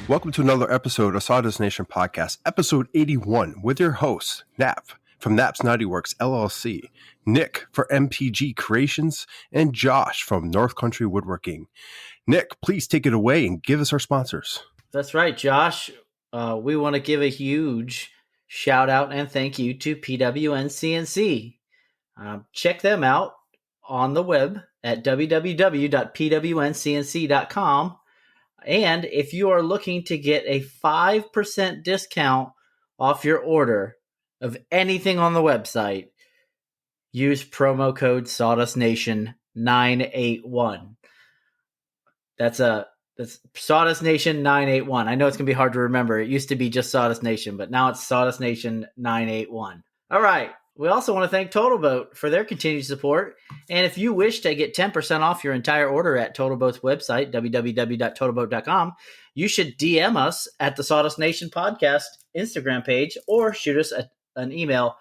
Welcome to another episode of Sawdust Nation Podcast, episode 81, with your hosts, Nap from Nap's Naughty Works LLC, Nick for MPG Creations, and Josh from North Country Woodworking. Nick, please take it away and give us our sponsors. That's right, Josh. We want to give a huge shout out and thank you to PWN CNC. Check them out on the web at www.pwncnc.com. And if you are looking to get a 5% discount off your order of anything on the website, use promo code Sawdust Nation 981. That's Sawdust Nation 981. I know it's going to be hard to remember. It used to be just Sawdust Nation, but now it's Sawdust Nation 981. All right. We also want to thank Totalboat for their continued support. And if you wish to get 10% off your entire order at Totalboat's website, www.totalboat.com, you should DM us at the Sawdust Nation Podcast Instagram page or shoot us an email,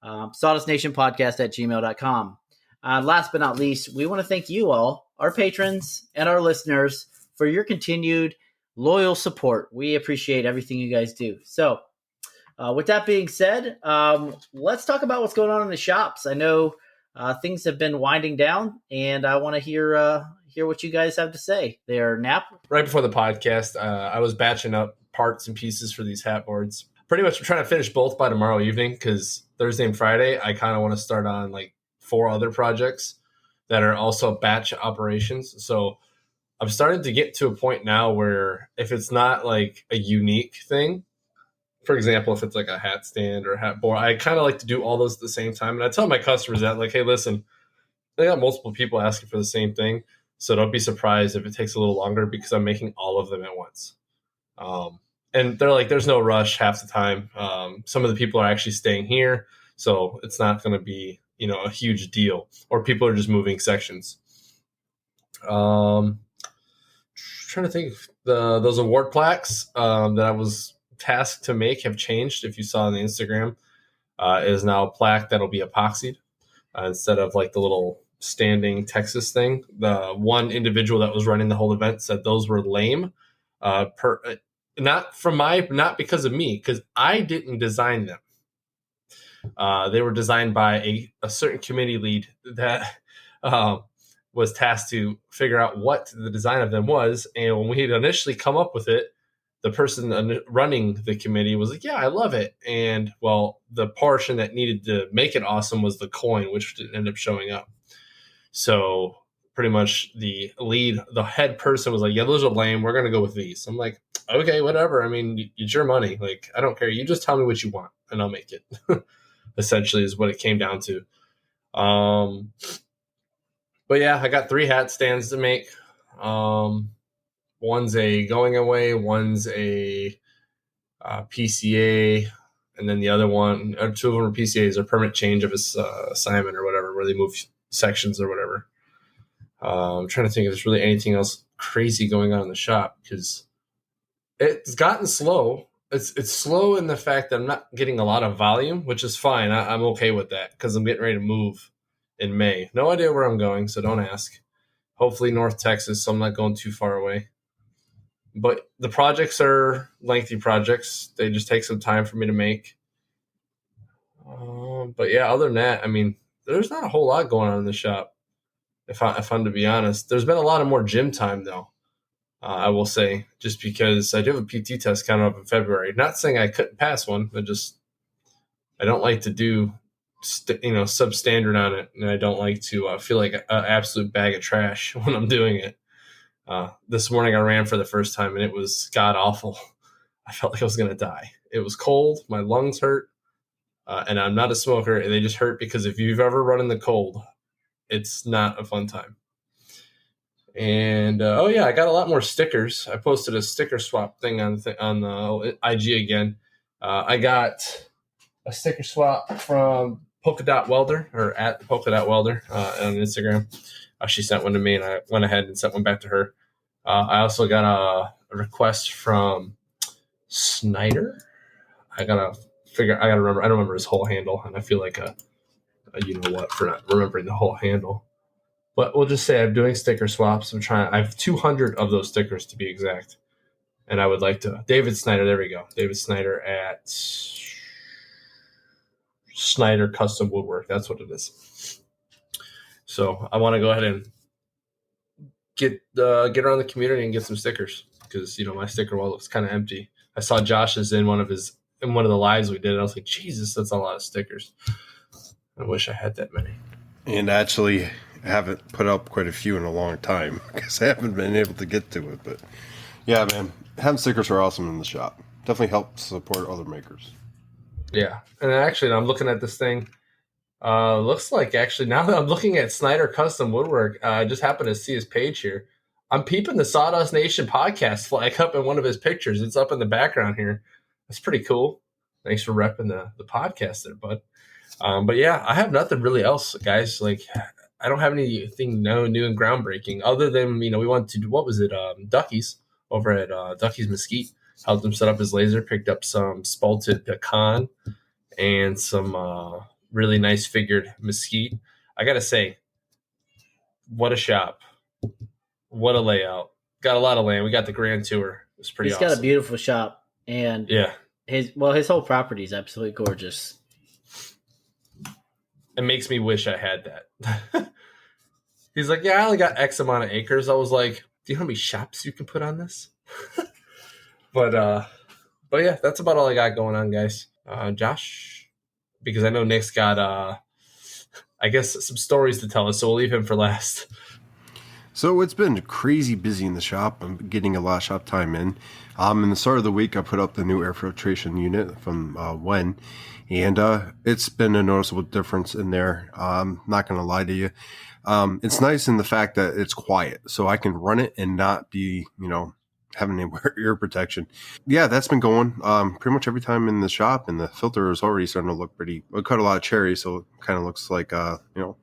sawdustnationpodcast@gmail.com. Last but not least, we want to thank you all, our patrons and our listeners, for your continued loyal support. We appreciate everything you guys do. So, with that being said, let's talk about what's going on in the shops. I know things have been winding down, and I want to hear what you guys have to say there. Nap? Right before the podcast, I was batching up parts and pieces for these hat boards. Pretty much I'm trying to finish both by tomorrow evening because Thursday and Friday, I kind of want to start on like 4 other projects that are also batch operations. So I'm starting to get to a point now where if it's not like a unique thing, for example, if it's like a hat stand or a hat board, I kind of like to do all those at the same time. And I tell my customers that, like, hey, listen, they got multiple people asking for the same thing. So don't be surprised if it takes a little longer because I'm making all of them at once. And they're like, there's no rush half the time. Some of the people are actually staying here. So it's not going to be, a huge deal. Or people are just moving sections. Trying to think, those award plaques that I was tasked to make have changed. If you saw on the Instagram, it is now a plaque that'll be epoxied instead of like the little standing Texas thing. The one individual that was running the whole event said those were lame, not because of me, because I didn't design them. They were designed by a certain committee lead that was tasked to figure out what the design of them was. And when we had initially come up with it, the person running the committee was like, yeah, I love it. And, well, the portion that needed to make it awesome was the coin, which didn't end up showing up. So pretty much the head person was like, yeah, those are lame. We're going to go with these. I'm like, okay, whatever. I mean, it's your money. Like, I don't care. You just tell me what you want and I'll make it, essentially is what it came down to. But yeah, I got 3 hat stands to make. One's a going away, one's a PCA, and then the other one, or 2 of them are PCAs, or permanent change of assignment or whatever, where they move sections or whatever. I'm trying to think if there's really anything else crazy going on in the shop because it's gotten slow. It's slow in the fact that I'm not getting a lot of volume, which is fine. I'm okay with that because I'm getting ready to move in May. No idea where I'm going, so don't ask. Hopefully North Texas, so I'm not going too far away. But the projects are lengthy projects. They just take some time for me to make. But yeah, other than that, I mean, there's not a whole lot going on in the shop, if I'm to be honest. There's been a lot of more gym time, though, I will say, just because I do have a PT test coming up in February. Not saying I couldn't pass one, but just I don't like to do substandard on it, and I don't like to feel like an absolute bag of trash when I'm doing it. This morning I ran for the first time and it was god awful. I felt like I was going to die. It was cold. My lungs hurt. And I'm not a smoker. And they just hurt because if you've ever run in the cold, it's not a fun time. And, I got a lot more stickers. I posted a sticker swap thing on the IG again. I got a sticker swap from Polkadot Welder, or at Polkadot Welder on Instagram. She sent one to me and I went ahead and sent one back to her. I also got a request from Snyder. I gotta remember. I don't remember his whole handle, and I feel like a for not remembering the whole handle. But we'll just say I'm doing sticker swaps. I have 200 of those stickers to be exact, And I would like to, David Snyder, there we go. David Snyder at Snyder Custom Woodwork. That's what it is. So I want to go ahead and get around the community and get some stickers because, my sticker wall looks kind of empty. I saw Josh's in one of the lives we did. And I was like, Jesus, that's a lot of stickers. I wish I had that many. And actually, I haven't put up quite a few in a long time because I haven't been able to get to it. But yeah, man, having stickers are awesome in the shop. Definitely helps support other makers. Yeah. And actually, I'm looking at this thing. Looks like actually now that I'm looking at Snyder Custom Woodwork, I just happened to see his page here. I'm peeping the Sawdust Nation Podcast flag up in one of his pictures. It's up in the background here. That's pretty cool. Thanks for repping the podcast there, bud. But yeah, I have nothing really else, guys. Like, I don't have anything new and groundbreaking other than, we wanted to do, what was it? Ducky's over at Ducky's Mesquite. Helped him set up his laser, picked up some spalted pecan and some really nice figured mesquite. I got to say, what a shop. What a layout. Got a lot of land. We got the grand tour. It was pretty awesome. He's got a beautiful shop. And yeah, his whole property is absolutely gorgeous. It makes me wish I had that. He's like, yeah, I only got X amount of acres. I was like, do you know how many shops you can put on this? But yeah, that's about all I got going on, guys. Josh, because I know Nick's got, I guess, some stories to tell us, so we'll leave him for last. So it's been crazy busy in the shop. I'm getting a lot of shop time in. In the start of the week, I put up the new air filtration unit from Wen, and it's been a noticeable difference in there. I'm not going to lie to you. It's nice in the fact that it's quiet, so I can run it and not be, having to wear ear protection. Yeah, that's been going pretty much every time in the shop, and the filter is already starting to look pretty. I cut a lot of cherry, so it kind of looks like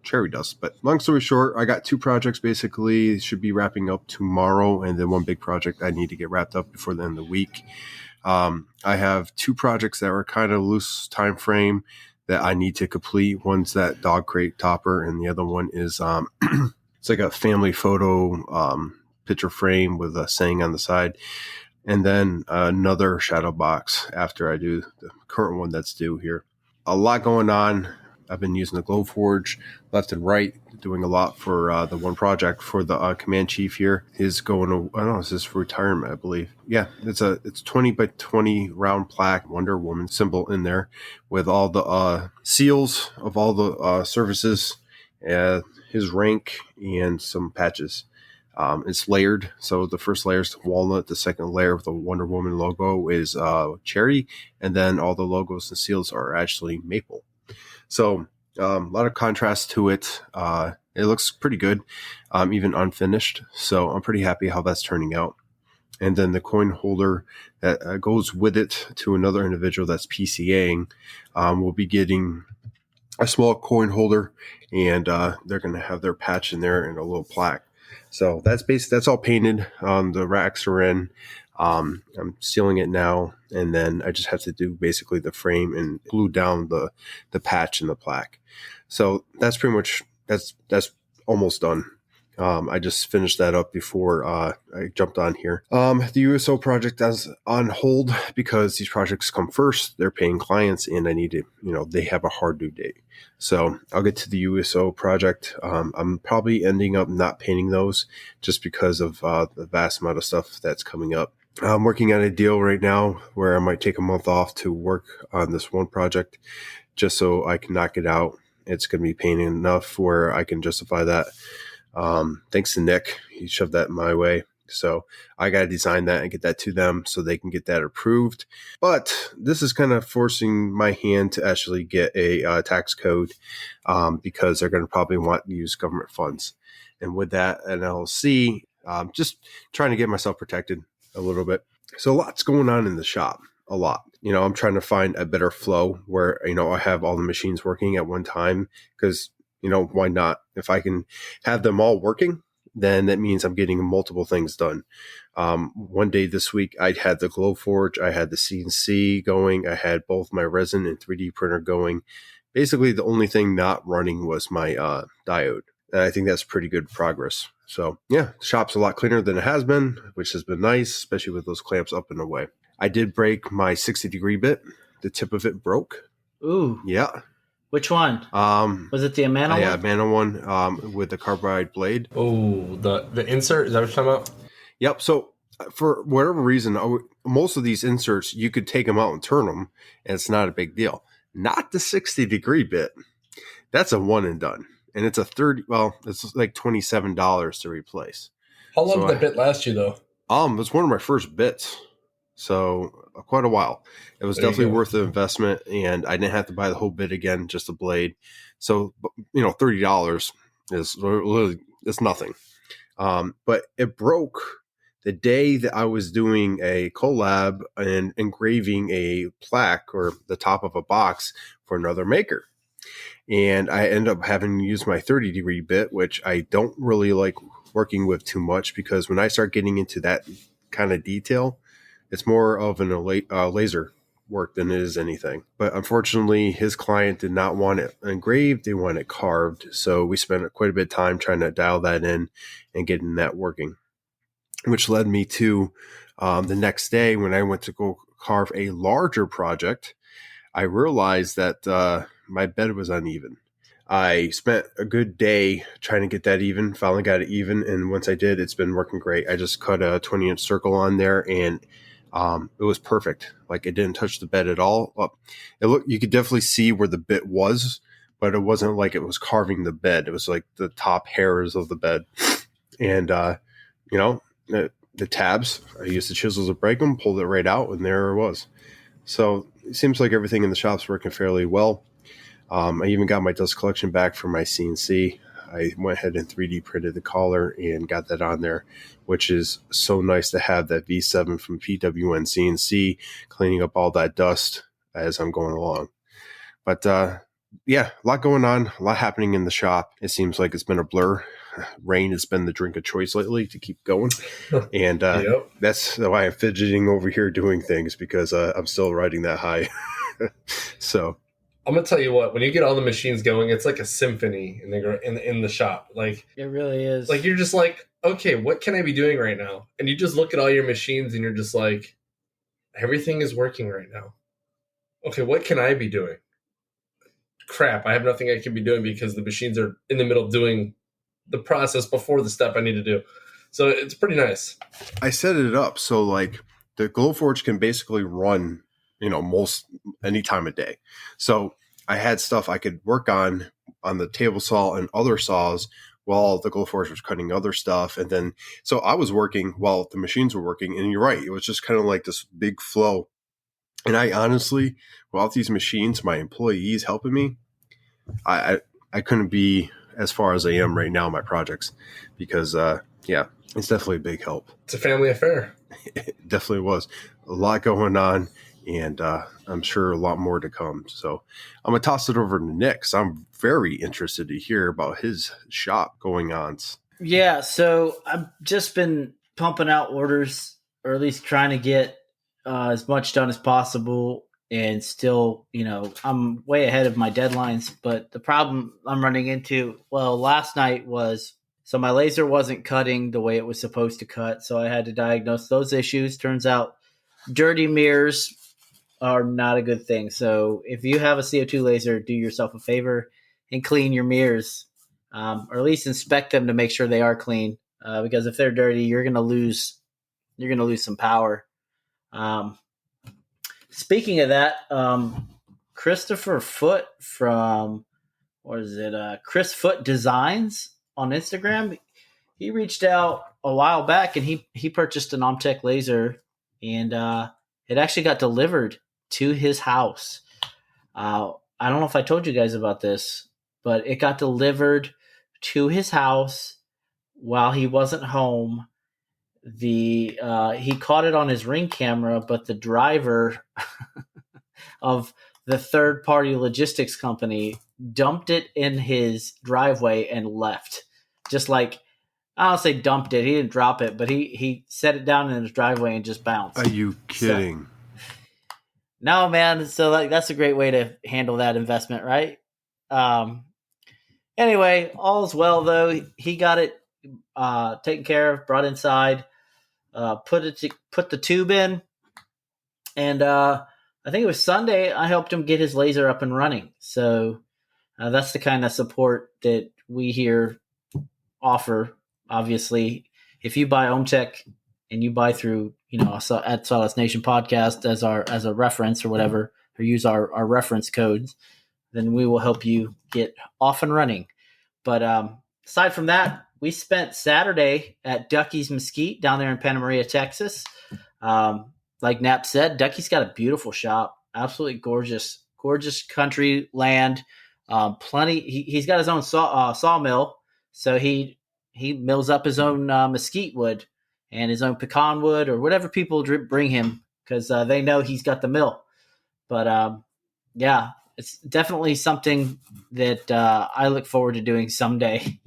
cherry dust. But long story short, I got 2 projects basically. Should be wrapping up tomorrow, and then one big project I need to get wrapped up before the end of the week. I have 2 projects that are kind of loose time frame that I need to complete. One's that dog crate topper, and the other one is it's like a family photo picture frame with a saying on the side, and then another shadow box after I do the current one that's due here. A lot going on. I've been using the Glowforge left and right, doing a lot for the one project for the command chief here. He's going to, I don't know, this is for retirement, I believe. Yeah, it's 20 by 20 round plaque Wonder Woman symbol in there with all the seals of all the services, his rank, and some patches. It's layered. So the first layer is walnut. The second layer of the Wonder Woman logo is cherry. And then all the logos and seals are actually maple. So a lot of contrast to it. It looks pretty good, even unfinished. So I'm pretty happy how that's turning out. And then the coin holder that goes with it to another individual that's PCAing will be getting a small coin holder. And they're going to have their patch in there and a little plaque. So that's all painted. The racks are in. I'm sealing it now, and then I just have to do basically the frame and glue down the patch and the plaque. So that's pretty much that's almost done. I just finished that up before I jumped on here. The USO project is on hold because these projects come first. They're paying clients, and I need to, they have a hard due date. So I'll get to the USO project. I'm probably ending up not painting those just because of the vast amount of stuff that's coming up. I'm working on a deal right now where I might take a month off to work on this one project just so I can knock it out. It's going to be painting enough where I can justify that. Thanks to Nick, he shoved that my way. So I got to design that and get that to them so they can get that approved. But this is kind of forcing my hand to actually get a tax code because they're going to probably want to use government funds. And with that, an LLC, just trying to get myself protected a little bit. So lots going on in the shop, a lot. I'm trying to find a better flow where, I have all the machines working at one time because, why not? If I can have them all working, then that means I'm getting multiple things done. One day this week, I had the Glowforge, I had the CNC going, I had both my resin and 3D printer going. Basically, the only thing not running was my diode. And I think that's pretty good progress. So yeah, the shop's a lot cleaner than it has been, which has been nice, especially with those clamps up and away. I did break my 60-degree bit. The tip of it broke. Ooh. Yeah. Which one? Was it the Amana one? Yeah, Amana one with the carbide blade. Oh, the insert? Is that what you're talking about? Yep. So for whatever reason, most of these inserts, you could take them out and turn them, and it's not a big deal. Not the 60-degree bit. That's a one and done. And it's it's like $27 to replace. How long did that bit last you, though? It was one of my first bits. So quite a while. It was definitely worth the investment, and I didn't have to buy the whole bit again, just a blade. So, $30 is literally, it's nothing. But it broke the day that I was doing a collab and engraving a plaque or the top of a box for another maker. And I end up having to use my 30-degree bit, which I don't really like working with too much, because when I start getting into that kind of detail, it's more of an laser work than it is anything. But unfortunately, his client did not want it engraved. They want it carved. So we spent quite a bit of time trying to dial that in and getting that working, which led me to the next day when I went to go carve a larger project. I realized that my bed was uneven. I spent a good day trying to get that even, finally got it even. And once I did, it's been working great. I just cut a 20-inch circle on there, and it was perfect. Like, it didn't touch the bed at all. You could definitely see where the bit was, but it wasn't like it was carving the bed. It was like the top hairs of the bed. And, the tabs, I used the chisels to break them, pulled it right out, and there it was. So it seems like everything in the shop's working fairly well. I even got my dust collection back from my CNC. I went ahead and 3D printed the collar and got that on there, which is so nice to have that V7 from PWN CNC cleaning up all that dust as I'm going along. But yeah, a lot going on, a lot happening in the shop. It seems like it's been a blur. Rain has been the drink of choice lately to keep going. And That's why I'm fidgeting over here doing things, because I'm still riding that high. So I'm gonna tell you what, when you get all the machines going, it's like a symphony in the shop. Like, it really is. Like, you're just like, okay, what can I be doing right now? And you just look at all your machines and you're just like, everything is working right now. Okay, what can I be doing? Crap, I have nothing I can be doing because the machines are in the middle of doing the process before the step I need to do. So it's pretty nice. I set it up so like the Glowforge can basically run, most any time of day. So I had stuff I could work on the table saw and other saws while the Glowforge was cutting other stuff. And then, so I was working while the machines were working. And you're right, it was just kind of like this big flow. And I honestly, without these machines, my employees helping me, I couldn't be as far as I am right now in my projects, because it's definitely a big help. It's a family affair. It definitely was a lot going on, and I'm sure a lot more to come. So I'm gonna toss it over to Nick, because I'm very interested to hear about his shop going on. Yeah, so I've just been pumping out orders, or at least trying to get as much done as possible. And still, I'm way ahead of my deadlines. But the problem I'm running into, last night was, so my laser wasn't cutting the way it was supposed to cut. So I had to diagnose those issues. Turns out dirty mirrors are not a good thing. So if you have a CO2 laser, do yourself a favor and clean your mirrors, or at least inspect them to make sure they are clean. Because if they're dirty, you're going to lose some power. Speaking of that, Christopher Foote from, Chris Foote Designs on Instagram, he reached out a while back, and he purchased an OMTech Laser, and it actually got delivered to his house. I don't know if I told you guys about this, but it got delivered to his house while he wasn't home. He caught it on his Ring camera, but the driver of the third-party logistics company dumped it in his driveway and left. Just like, I don't say dumped it, he didn't drop it, but he set it down in his driveway and just bounced. Are you kidding? No, man. So that's a great way to handle that investment, right? Anyway, all's well though. He got it taken care of, brought inside, put the tube in, and I think it was Sunday. I helped him get his laser up and running. So that's the kind of support that we here offer. Obviously, if you buy OMTech and you buy through, at Sawdust Nation Podcast as a reference or whatever, or use our reference codes, then we will help you get off and running. But aside from that, we spent Saturday at Ducky's Mesquite down there in Panna Maria, Texas. Like Knapp said, Ducky's got a beautiful shop, absolutely gorgeous country land. Plenty. He's got his own sawmill, so he mills up his own mesquite wood and his own pecan wood or whatever people bring him because they know he's got the mill. But yeah, it's definitely something that I look forward to doing someday.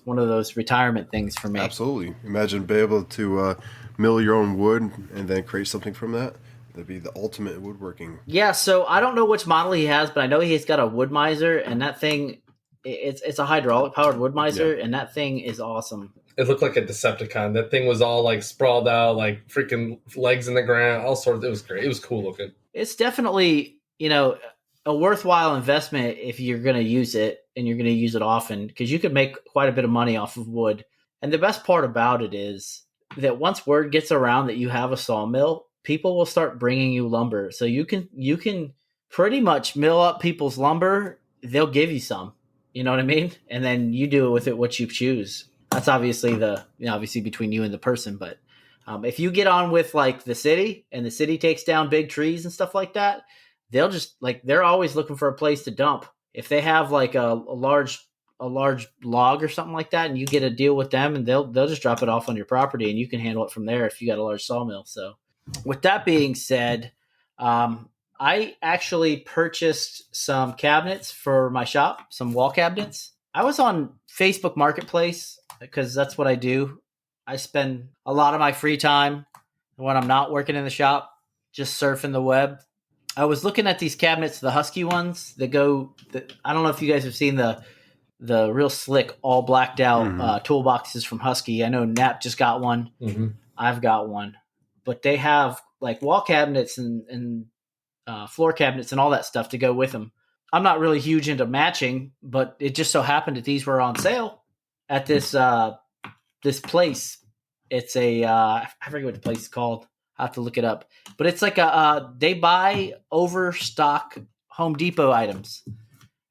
One of those retirement things for me. Absolutely. Imagine being able to mill your own wood and then create something from that. That'd be the ultimate woodworking. Yeah, so I don't know which model he has, but I know he's got a wood miser, and that thing, it's a hydraulic powered wood miser, and that thing is awesome. It looked like a Decepticon. That thing was all like sprawled out, like freaking legs in the ground, all sorts. It was great. It was cool looking. It's definitely, a worthwhile investment if you're going to use it and you're going to use it often, because you could make quite a bit of money off of wood. And the best part about it is that once word gets around that you have a sawmill, people will start bringing you lumber. So you can pretty much mill up people's lumber. They'll give you some, you know what I mean? And then you do with it what you choose. That's obviously obviously between you and the person. But if you get on with like the city and the city takes down big trees and stuff like that, they'll just they're always looking for a place to dump. If they have like a large log or something like that, and you get a deal with them, and they'll just drop it off on your property, and you can handle it from there if you got a large sawmill. So, with that being said, I actually purchased some cabinets for my shop, some wall cabinets. I was on Facebook Marketplace because that's what I do. I spend a lot of my free time when I'm not working in the shop just surfing the web. I was looking at these cabinets, the Husky ones that I don't know if you guys have seen the real slick, all blacked out toolboxes from Husky. I know Knapp just got one. Mm-hmm. I've got one. But they have like wall cabinets and floor cabinets and all that stuff to go with them. I'm not really huge into matching, but it just so happened that these were on sale at this place. It's I forget what the place is called. I have to look it up. But it's like they buy overstock Home Depot items,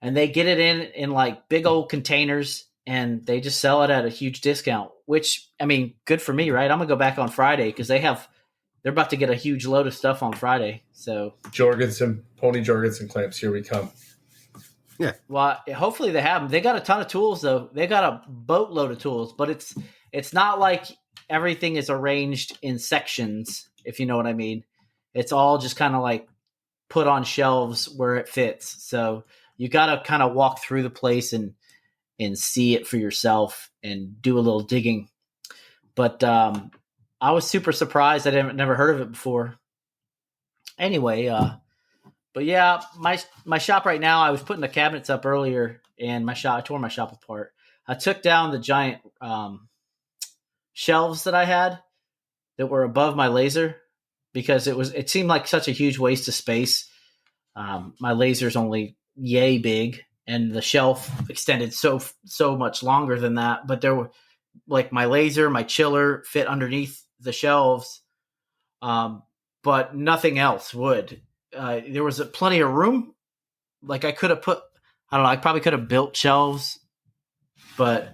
and they get it in like big old containers, and they just sell it at a huge discount, which, I mean, good for me, right? I'm going to go back on Friday because they're about to get a huge load of stuff on Friday. So Pony Jorgensen clamps, here we come. Yeah. Well, hopefully they have them. They got a ton of tools, though. They got a boatload of tools, but it's not like everything is arranged in sections, if you know what I mean. It's all just kind of like put on shelves where it fits. So you got to kind of walk through the place and see it for yourself and do a little digging. But I was super surprised. I never heard of it before. Anyway, but yeah, my shop right now, I was putting the cabinets up earlier, and I tore my shop apart. I took down the giant shelves that I had that were above my laser because it seemed like such a huge waste of space. My laser's only yay big, and the shelf extended so much longer than that. But there were like my laser, my chiller fit underneath the shelves, but nothing else would. There was plenty of room. Like I could have I probably could have built shelves, but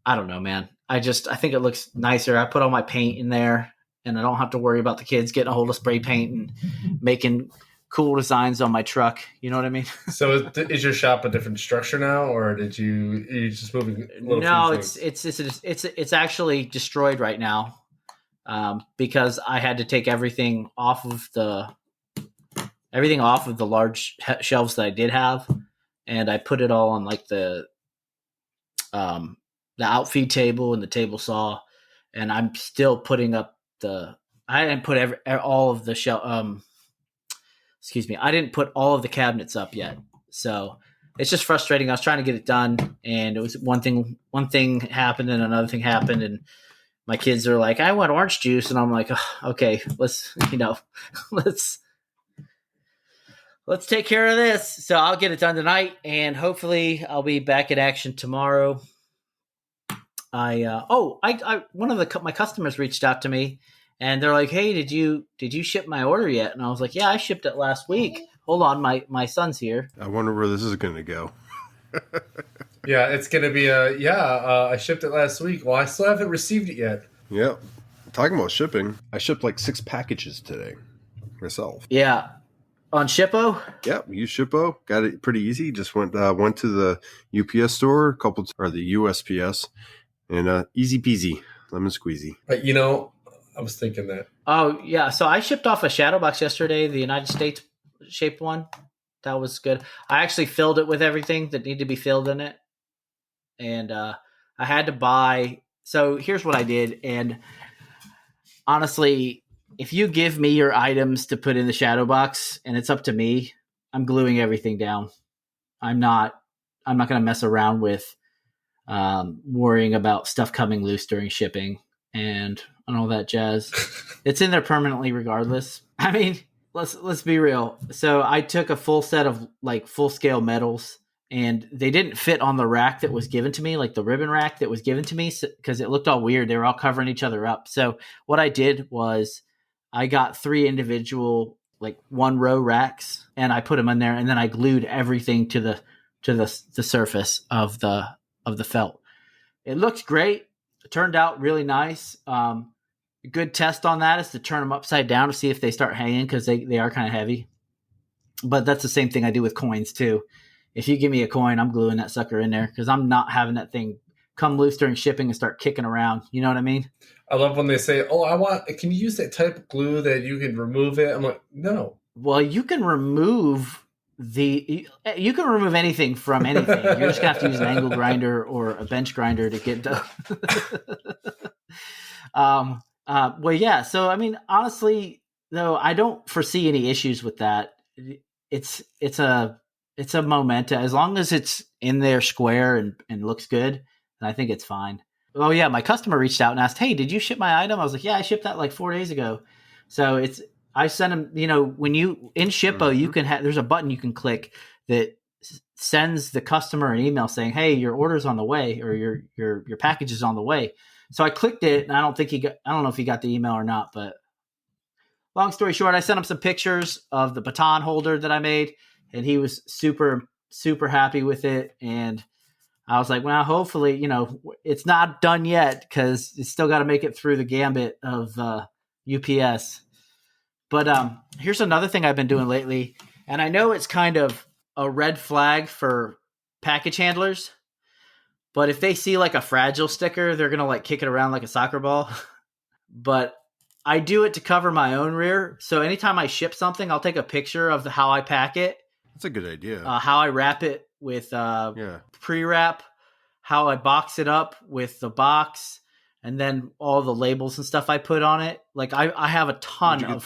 I don't know, man. I think it looks nicer. I put all my paint in there, and I don't have to worry about the kids getting a hold of spray paint and making cool designs on my truck. You know what I mean? So is your shop a different structure now, or are you just moving? No, it's actually destroyed right now because I had to take everything off of the large shelves that I did have, and I put it all on like the outfeed table and the table saw, and I'm still putting up I didn't put all of the I didn't put all of the cabinets up yet. So it's just frustrating. I was trying to get it done, and it was one thing happened, and another thing happened, and my kids are like, "I want orange juice," and I'm like, oh, "Okay, let's let's take care of this." So I'll get it done tonight, and hopefully I'll be back in action tomorrow. One of my customers reached out to me, and they're like, "Hey, did you ship my order yet?" And I was like, "Yeah, I shipped it last week." Hold on, my son's here. I wonder where this is going to go. Yeah, it's going to be I shipped it last week. Well, I still haven't received it yet. Yeah. Talking about shipping, I shipped like 6 packages today myself. Yeah. On Shippo? Yeah, use Shippo. Got it pretty easy. Just went to the UPS store, or the USPS, and easy peasy, lemon squeezy. But I was thinking that. Oh, yeah. So I shipped off a shadow box yesterday, the United States shaped one. That was good. I actually filled it with everything that needed to be filled in it. And I had to buy. So here's what I did. And honestly, if you give me your items to put in the shadow box and it's up to me, I'm gluing everything down. I'm not going to mess around with worrying about stuff coming loose during shipping and all that jazz. It's in there permanently regardless. I mean, let's be real. So I took a full set of like full scale metals, and they didn't fit on the rack that was given to me, like the ribbon rack that was given to me, because it looked all weird. They were all covering each other up. So what I did was I got 3 individual, like 1 row racks, and I put them in there, and then I glued everything to the surface of the felt. It looked great. It turned out really nice. A good test on that is to turn them upside down to see if they start hanging, because they are kind of heavy. But that's the same thing I do with coins too. If you give me a coin, I'm gluing that sucker in there, because I'm not having that thing come loose during shipping and start kicking around. You know what I mean? I love when they say, "Oh, can you use that type of glue that you can remove it?" I'm like, no. Well, you can remove anything from anything. You're just gonna have to use an angle grinder or a bench grinder to get done. Well, yeah. So, I mean, honestly, though, I don't foresee any issues with that. It's a momenta. As long as it's in there square and looks good, then I think it's fine. Oh yeah, my customer reached out and asked, "Hey, did you ship my item?" I was like, "Yeah, I shipped that like 4 days ago." So I sent him. When you in Shippo, you can there's a button you can click that sends the customer an email saying, "Hey, your order's on the way," or your package is on the way. So I clicked it, and I don't know if he got the email or not. But long story short, I sent him some pictures of the baton holder that I made, and he was super, super happy with it. And I was like, well, hopefully, it's not done yet, because it's still got to make it through the gambit of UPS. But here's another thing I've been doing lately, and I know it's kind of a red flag for package handlers, but if they see like a fragile sticker, they're going to like kick it around like a soccer ball. But I do it to cover my own rear. So anytime I ship something, I'll take a picture of how I pack it. That's a good idea. How I wrap it with pre-wrap, how I box it up with the box, and then all the labels and stuff I put on it. Like I have a ton of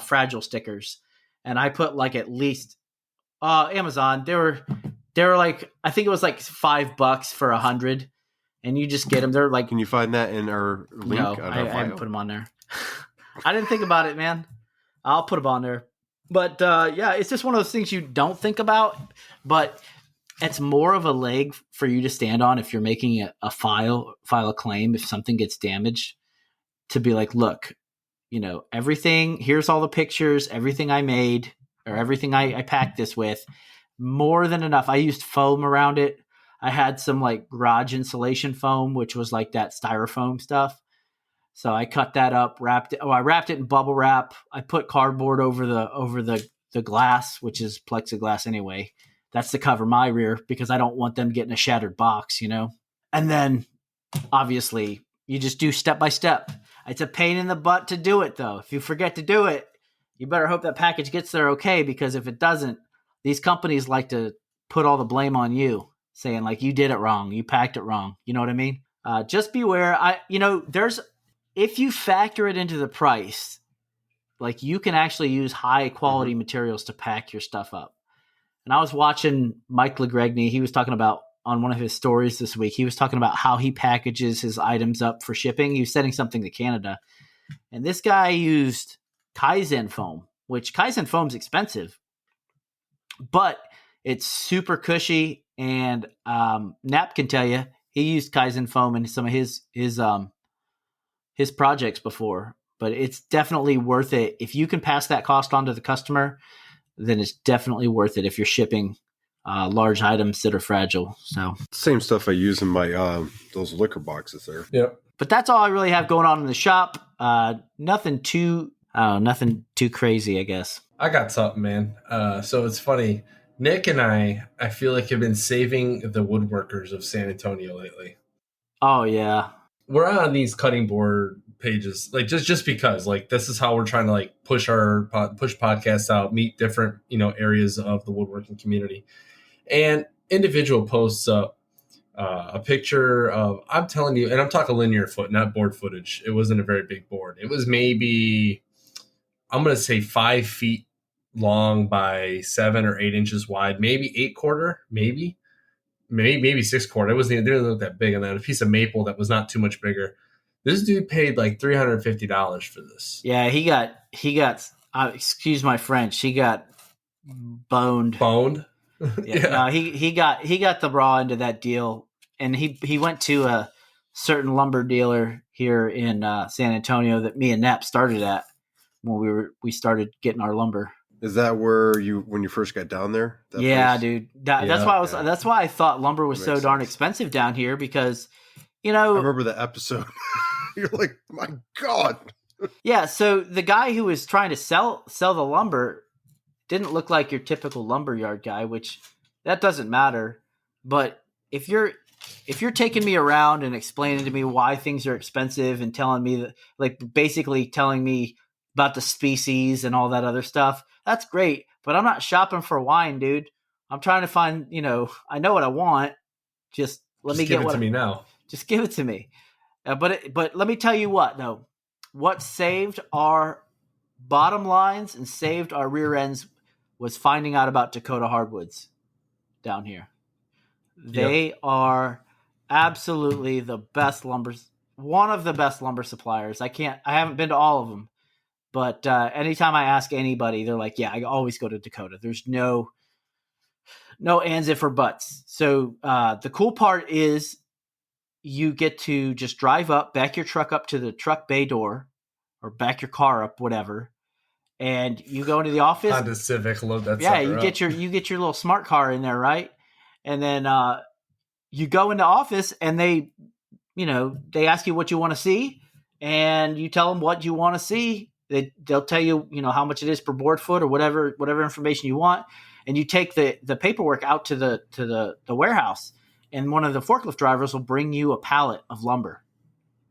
fragile stickers, and I put like at least Amazon. They were like, I think it was like $5 for 100, and you just get them. They're like, can you find that in our link? No, I haven't put them on there. I didn't think about it, man. I'll put them on there. But yeah, it's just one of those things you don't think about, but it's more of a leg for you to stand on if you're making file a claim if something gets damaged, to be like, look, everything, here's all the pictures, everything I made, or everything I packed this with, more than enough. I used foam around it. I had some like garage insulation foam, which was like that styrofoam stuff. So I cut that up, wrapped it. Oh, I wrapped it in bubble wrap. I put cardboard over the glass, which is plexiglass anyway. That's to cover my rear, because I don't want them getting a shattered box, And then obviously you just do step by step. It's a pain in the butt to do it though. If you forget to do it, you better hope that package gets there okay, because if it doesn't, these companies like to put all the blame on you, saying like, you did it wrong, you packed it wrong. You know what I mean? Just beware. If you factor it into the price, like you can actually use high quality materials to pack your stuff up. And I was watching Mike LeGregney. He was talking about on one of his stories this week. He was talking about how he packages his items up for shipping. He was sending something to Canada. And this guy used Kaizen foam, which Kaizen foam's expensive, but it's super cushy. And Nap can tell you he used Kaizen foam in some of his projects before, but it's definitely worth it. If you can pass that cost on to the customer, then it's definitely worth it if you're shipping large items that are fragile. So Same stuff I use in my those liquor boxes there. Yep. but that's all I really have going on in the shop. Nothing too crazy, I guess. I got something, man. So it's funny. Nick and I feel like have been saving the woodworkers of San Antonio lately. Oh yeah. We're on these cutting board pages, like just because, like, this is how we're trying to like push podcasts out, meet different areas of the woodworking community, and individual posts up a picture of, I'm telling you, and I'm talking linear foot, not board footage. It wasn't a very big board. It was maybe, I'm going to say 5 feet long by 7 or 8 inches wide, maybe 8/4, maybe 6/4. It didn't look that big. And then a piece of maple that was not too much bigger. This dude paid like $350 for this. Yeah, he got excuse my French, he got boned. Yeah. No, he got the raw end of that deal, and he went to a certain lumber dealer here in San Antonio that me and Nap started at when we started getting our lumber. Is that where when you first got down there? Yeah, place? dude. That's why I thought lumber was so darn expensive down here, because I remember the episode. You're like, my God. Yeah, so the guy who was trying to sell the lumber didn't look like your typical lumberyard guy, which that doesn't matter. But if you're taking me around and explaining to me why things are expensive and telling me that, like, basically telling me about the species and all that other stuff, that's great. But I'm not shopping for wine, dude. I'm trying to find, I know what I want. Just give it to me now. Just give it to me. But let me tell you what, though. What saved our bottom lines and saved our rear ends was finding out about Dakota Hardwoods down here. They are absolutely the best one of the best lumber suppliers. I haven't been to all of them, but anytime I ask anybody, they're like, yeah, I always go to Dakota. There's no ands, if, or buts. So the cool part is you get to just drive up, back your truck up to the truck bay door, or back your car up, whatever, and you go into the office. Honda Civic, load that. Yeah, you get your little smart car in there, right? And then you go into office, and they ask you what you want to see, and you tell them what you want to see. They'll tell you, how much it is per board foot or whatever information you want, and you take the paperwork out to the warehouse. And one of the forklift drivers will bring you a pallet of lumber,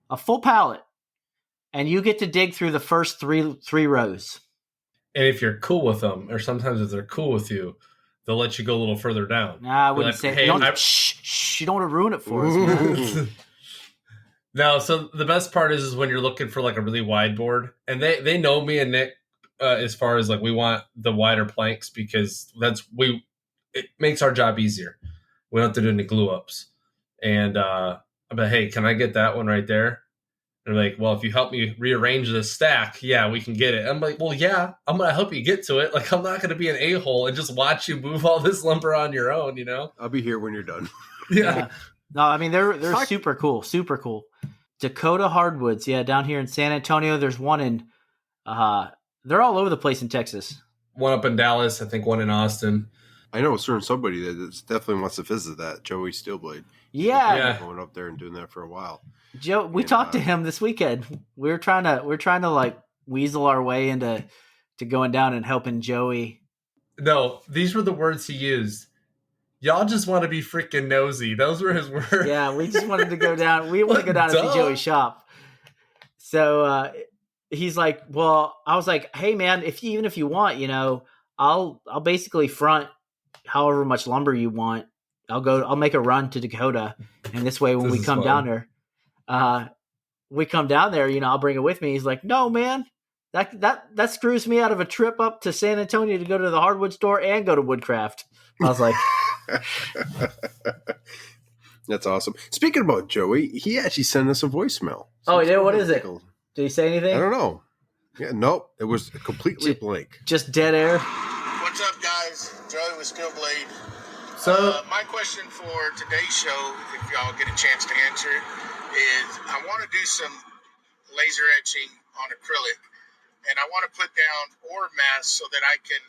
a full pallet, and you get to dig through the first three rows. And if you're cool with them, or sometimes if they're cool with you, they'll let you go a little further down. Nah, I wouldn't say. Hey, you don't want to ruin it for us, man. No, so the best part is when you're looking for like a really wide board, and they know me and Nick as far as like we want the wider planks, because it makes our job easier. We don't have to do any glue ups. And I'm like, hey, can I get that one right there? And they're like, well, if you help me rearrange this stack, yeah, we can get it. I'm like, well, yeah, I'm going to help you get to it. Like, I'm not going to be an a-hole and just watch you move all this lumber on your own, I'll be here when you're done. Yeah. No, I mean, they're super cool. Super cool. Dakota Hardwoods. Yeah, down here in San Antonio. There's one in, they're all over the place in Texas. One up in Dallas. I think one in Austin. I know a certain somebody that definitely wants to visit that, Joey Steelblade. Yeah. Going up there and doing that for a while. Joe, we talked to him this weekend. We're trying to like weasel our way into going down and helping Joey. No, these were the words he used. Y'all just want to be freaking nosy. Those were his words. Yeah, we just wanted to go down. We want to go down and see Joey's shop. So he's like, well, I was like, hey man, even if you want, I'll basically front however much lumber you want. I'll make a run to Dakota, and this way when we come down there, I'll bring it with me. He's like, no man, that screws me out of a trip up to San Antonio to go to the hardwood store and go to Woodcraft. I was like, That's awesome. Speaking about Joey, he actually sent us a voicemail. So oh, yeah, what is it? Did he say anything? I don't know. Yeah, nope. It was completely blank. Just dead air. What's up, guys? Joey with Skillblade. So, my question for today's show, if y'all get a chance to answer it, is I want to do some laser etching on acrylic, and I want to put down ore mass so that I can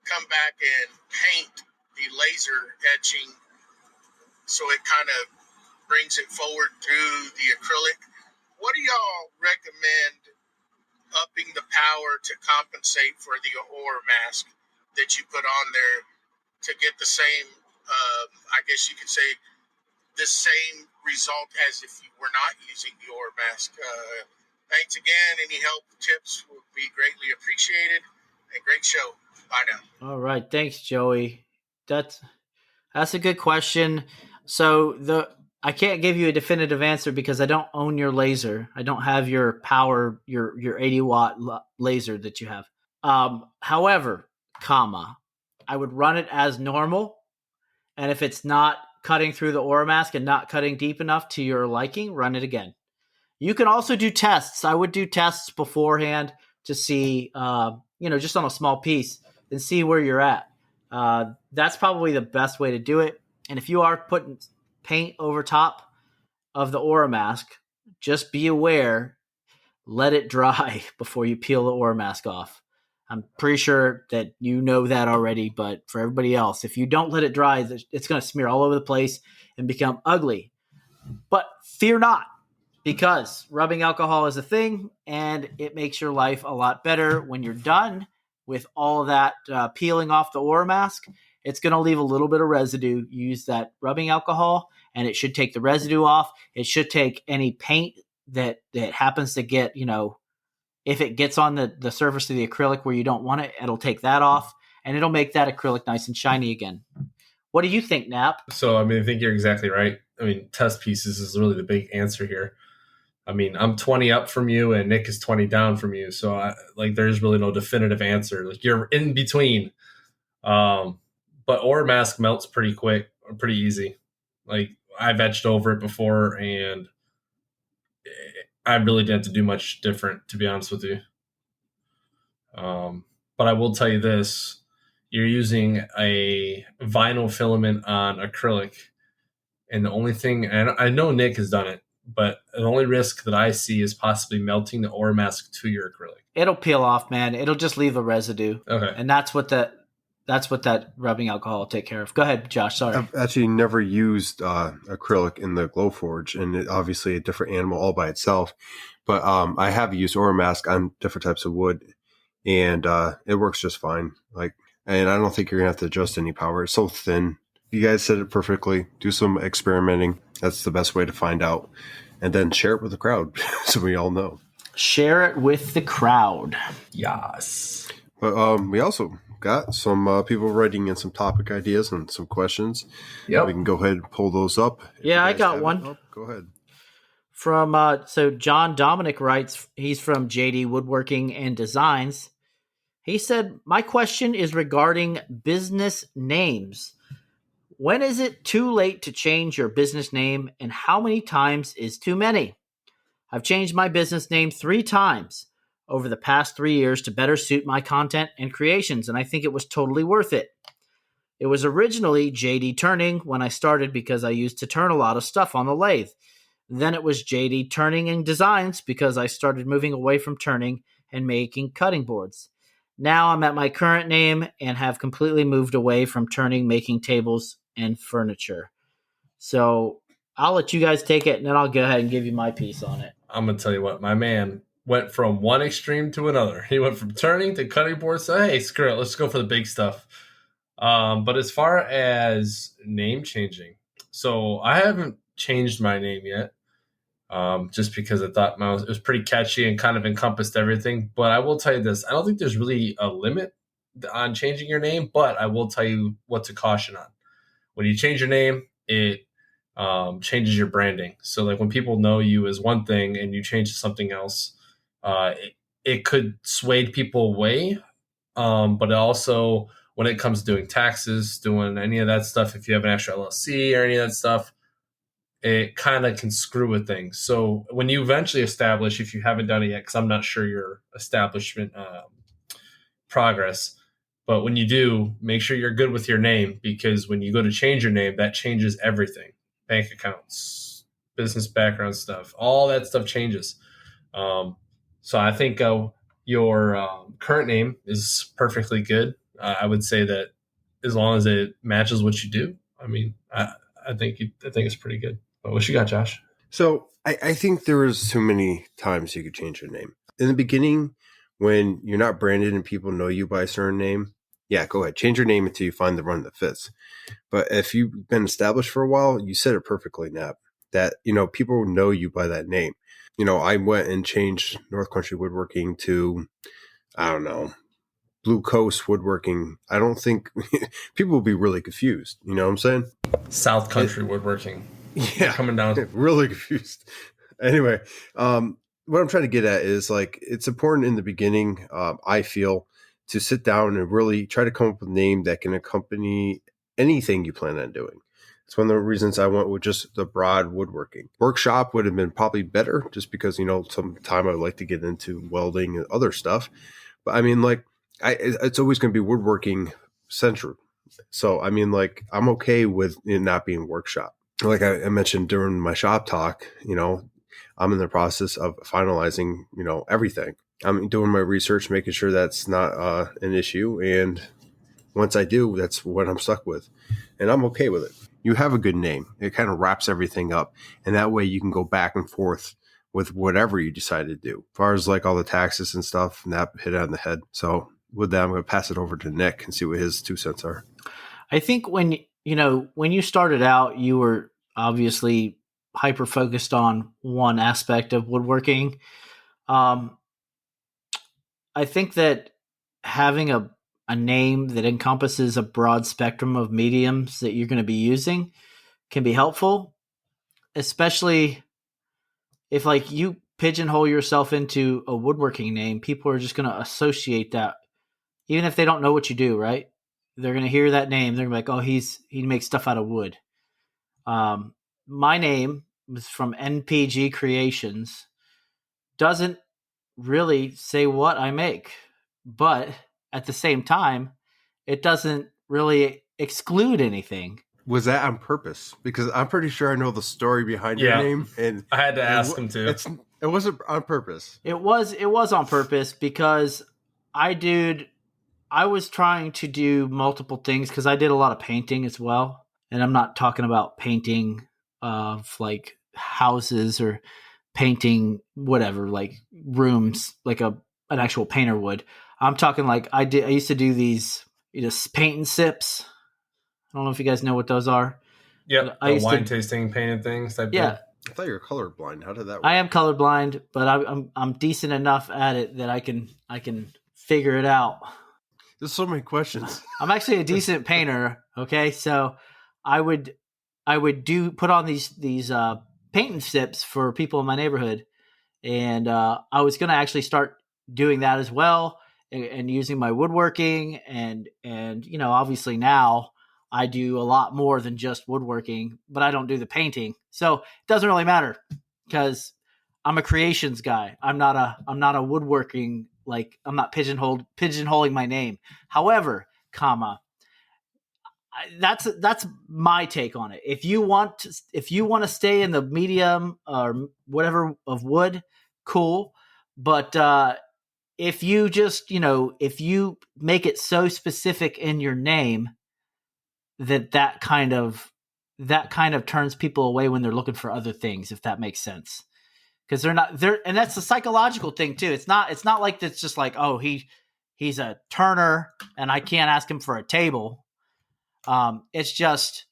come back and paint the laser etching so it kind of brings it forward through the acrylic. What do y'all recommend upping the power to compensate for the ore mask that you put on there to get the same, I guess you could say, the same result as if you were not using the ore mask? Thanks again. Any help, tips would be greatly appreciated. And great show. Bye now. All right. Thanks, Joey. That's a good question. So I can't give you a definitive answer because I don't own your laser. I don't have your power, your 80 watt laser that you have. However, I would run it as normal. And if it's not cutting through the ore mask and not cutting deep enough to your liking, run it again. You can also do tests. I would do tests beforehand to see, just on a small piece and see where you're at. That's probably the best way to do it. And if you are putting paint over top of the ore mask, just be aware, let it dry before you peel the ore mask off. I'm pretty sure that you know that already, but for everybody else, if you don't let it dry, it's going to smear all over the place and become ugly. But fear not, because rubbing alcohol is a thing, and it makes your life a lot better when you're done with all of that peeling off the ore mask. It's going to leave a little bit of residue. Use that rubbing alcohol, and it should take the residue off. It should take any paint that happens to get, if it gets on the surface of the acrylic where you don't want it, it'll take that off, and it'll make that acrylic nice and shiny again. What do you think, Nap? So, I think you're exactly right. Test pieces is really the big answer here. I'm 20 up from you, and Nick is 20 down from you. So, there's really no definitive answer. You're in between. But ore mask melts pretty quick, pretty easy. I've etched over it before, and I really didn't have to do much different, to be honest with you. But I will tell you this. You're using a vinyl filament on acrylic. And the only thing, and I know Nick has done it, but the only risk that I see is possibly melting the ore mask to your acrylic. It'll peel off, man. It'll just leave a residue. Okay. And that's what that rubbing alcohol will take care of. Go ahead, Josh. Sorry. I've actually never used acrylic in the Glowforge, and obviously a different animal all by itself. But I have used ore mask on different types of wood, and it works just fine. And I don't think you're gonna have to adjust any power. It's so thin. You guys said it perfectly. Do some experimenting. That's the best way to find out, and then share it with the crowd so we all know. Share it with the crowd. Yes. But we also got some people writing in some topic ideas and some questions. Yep. We can go ahead and pull those up. Yeah, I got one. Go ahead. From so John Dominic writes, he's from JD Woodworking and Designs. He said, my question is regarding business names. When is it too late to change your business name, and how many times is too many? I've changed my business name 3 times over the past 3 years to better suit my content and creations, and I think it was totally worth it. It was originally JD Turning when I started because I used to turn a lot of stuff on the lathe. Then it was JD Turning and Designs because I started moving away from turning and making cutting boards. Now I'm at my current name and have completely moved away from turning, making tables and furniture. So I'll let you guys take it, and then I'll go ahead and give you my piece on it. I'm going to tell you what, my man went from one extreme to another. He went from turning to cutting boards. So, hey, screw it. Let's go for the big stuff. But as far as name changing, so I haven't changed my name yet. Just because I thought it was pretty catchy and kind of encompassed everything. But I will tell you this. I don't think there's really a limit on changing your name, but I will tell you what to caution on. When you change your name, it changes your branding. So when people know you as one thing and you change to something else, it could sway people away. But it also when it comes to doing taxes, doing any of that stuff, if you have an actual LLC or any of that stuff, it kind of can screw with things. So when you eventually establish, if you haven't done it yet, because I'm not sure your establishment progress, but when you do, make sure you're good with your name, because when you go to change your name, that changes everything. Bank accounts, business background stuff, all that stuff changes. So I think your current name is perfectly good. I would say that as long as it matches what you do, I mean, I think it's pretty good. But what you got, Josh? So I think there was too many times you could change your name. In the beginning, when you're not branded and people know you by a certain name, yeah, go ahead. Change your name until you find the one that fits. But if you've been established for a while, you said it perfectly, Nap, that, people know you by that name. I went and changed North Country Woodworking to, I don't know, Blue Coast Woodworking. I don't think people will be really confused. You know what I'm saying? South Country Woodworking. Yeah. Coming down. Really confused. Anyway, what I'm trying to get at is, like, it's important in the beginning, I feel, to sit down and really try to come up with a name that can accompany anything you plan on doing. It's one of the reasons I went with just the broad woodworking. Workshop would have been probably better, just because, sometime I would like to get into welding and other stuff. But I mean, like, it's always going to be woodworking centered. So, I mean, like, I'm okay with it not being workshop. Like I mentioned during my shop talk, I'm in the process of finalizing, everything. I'm doing my research, making sure that's not an issue. And once I do, that's what I'm stuck with. And I'm okay with it. You have a good name. It kind of wraps everything up. And that way you can go back and forth with whatever you decide to do. As far as like all the taxes and stuff, Nap hit it on the head. So with that, I'm going to pass it over to Nick and see what his 2 cents are. I think when you started out, you were obviously hyper focused on one aspect of woodworking. I think that having a name that encompasses a broad spectrum of mediums that you're going to be using can be helpful, especially if, like, you pigeonhole yourself into a woodworking name. People are just going to associate that, even if they don't know what you do, right? They're going to hear that name. They're going to be like, oh, he makes stuff out of wood. My name was from NPG Creations. Doesn't really say what I make, but at the same time, it doesn't really exclude anything. Was that on purpose? Because I'm pretty sure I know the story behind your name, and I had to ask him too. It wasn't on purpose. It was on purpose because I was trying to do multiple things, because I did a lot of painting as well. And I'm not talking about painting of like houses or painting whatever, like rooms, like an actual painter would. I'm talking like I used to do these paint and sips. I don't know if you guys know what those are. Yeah, wine tasting painted things type thing. I thought you were colorblind. How did that work? I am colorblind, but I'm decent enough at it that I can figure it out. There's so many questions. I'm actually a decent painter. Okay, so I would put on these paint and sips for people in my neighborhood, and I was going to actually start doing that as well, and using my woodworking, and obviously now I do a lot more than just woodworking, but I don't do the painting, so it doesn't really matter because I'm a creations guy. I'm not a woodworking, like, I'm not pigeonholing my name. However, that's my take on it. If you want to stay in the medium or whatever of wood, cool. But if you just, if you make it so specific in your name that kind of turns people away when they're looking for other things, if that makes sense. Because they're not there, and that's a psychological thing too. It's not like it's just like, oh, he's a turner and I can't ask him for a table. It's just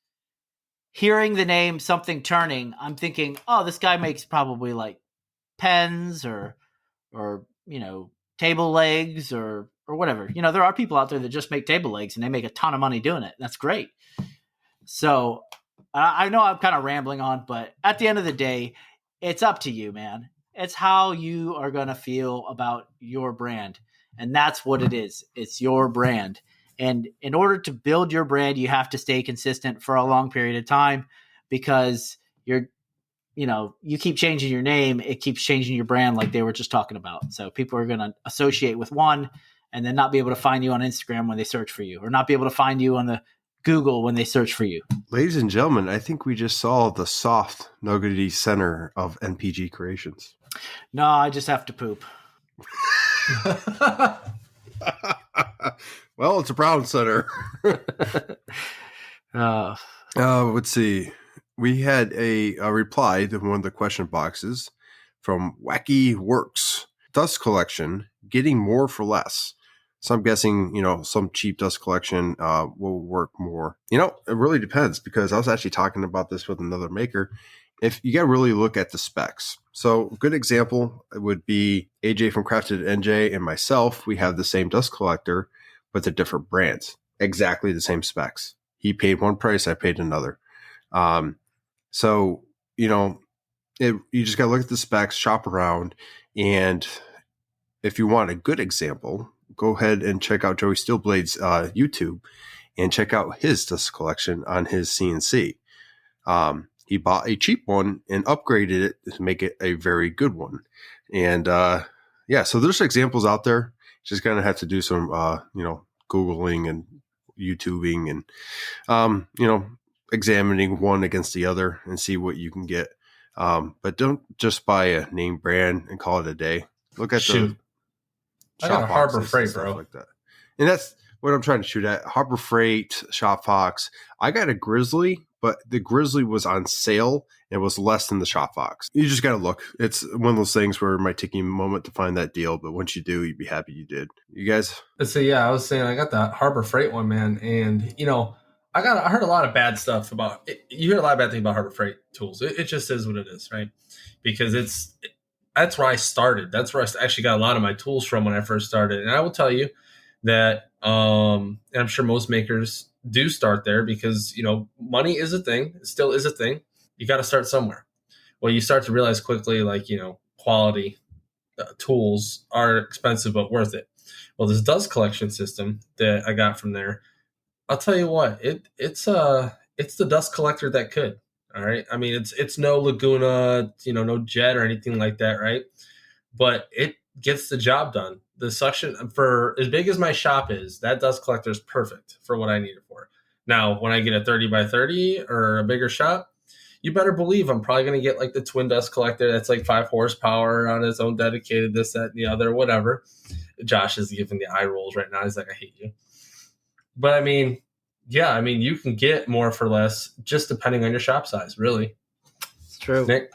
hearing the name Something Turning, I'm thinking, oh, this guy makes probably like pens or table legs or whatever. There are people out there that just make table legs and they make a ton of money doing it. That's great. So I know I'm kind of rambling on, but at the end of the day, it's up to you, man. It's how you are going to feel about your brand. And that's what it is. It's your brand. And in order to build your brand, you have to stay consistent for a long period of time, because you keep changing your name, it keeps changing your brand, like they were just talking about. So people are going to associate with one and then not be able to find you on Instagram when they search for you, or not be able to find you on the Google when they search for you. Ladies and gentlemen, I think we just saw the soft, nuggety center of NPG Creations. No, I just have to poop. Well, it's a brown center. Let's see. We had a reply to one of the question boxes from Wacky Works. Dust collection, getting more for less. So I'm guessing, some cheap dust collection will work more. It really depends, because I was actually talking about this with another maker. If you got to really look at the specs. So a good example would be AJ from Crafted NJ and myself. We have the same dust collector, but they're different brands. Exactly the same specs. He paid one price, I paid another. So, you just got to look at the specs, shop around. And if you want a good example, go ahead and check out Joey Steelblade's YouTube and check out his dust collection on his CNC. He bought a cheap one and upgraded it to make it a very good one. And so there's examples out there. Just going to have to do some, Googling and YouTubing and, examining one against the other and see what you can get. But don't just buy a name brand and call it a day. Look at the I got a Harbor Freight, bro. Like that. And that's what I'm trying to shoot at. Harbor Freight, Shop Fox. I got a Grizzly, but the Grizzly was on sale and was less than the Shop Fox. You just got to look. It's one of those things where it might take you a moment to find that deal, but once you do, you'd be happy you did. You guys? So yeah, I was saying I got that Harbor Freight one, man, and I heard a lot of bad stuff about it. You hear a lot of bad things about Harbor Freight tools. It just is what it is, right? Because that's where I started. That's where I actually got a lot of my tools from when I first started. And I will tell you that, and I'm sure most makers do start there, because, money is a thing. It still is a thing. You got to start somewhere. Well, you start to realize quickly, quality tools are expensive, but worth it. Well, this dust collection system that I got from there, I'll tell you what, it's the dust collector that could. All right. I mean, it's no Laguna, no jet or anything like that, right? But it gets the job done. The suction, for as big as my shop is, that dust collector is perfect for what I need it for. Now, when I get a 30 by 30 or a bigger shop, you better believe I'm probably going to get like the twin dust collector that's like 5 horsepower on its own dedicated, this, that, and the other, whatever. Josh is giving the eye rolls right now. He's like, I hate you. But I mean, yeah, you can get more for less just depending on your shop size, really. It's true. Nick?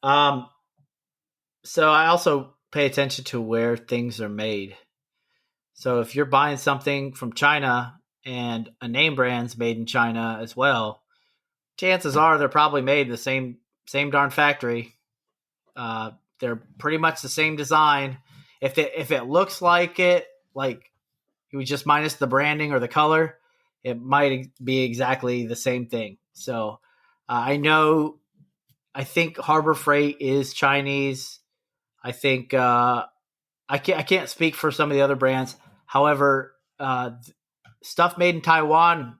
So I also pay attention to where things are made. So if you're buying something from China and a name brand's made in China as well, chances are they're probably made in the same darn factory. They're pretty much the same design. If it looks like it, like you would just minus the branding or the color, it might be exactly the same thing. So I think Harbor Freight is Chinese. I think I can't speak for some of the other brands. However, stuff made in Taiwan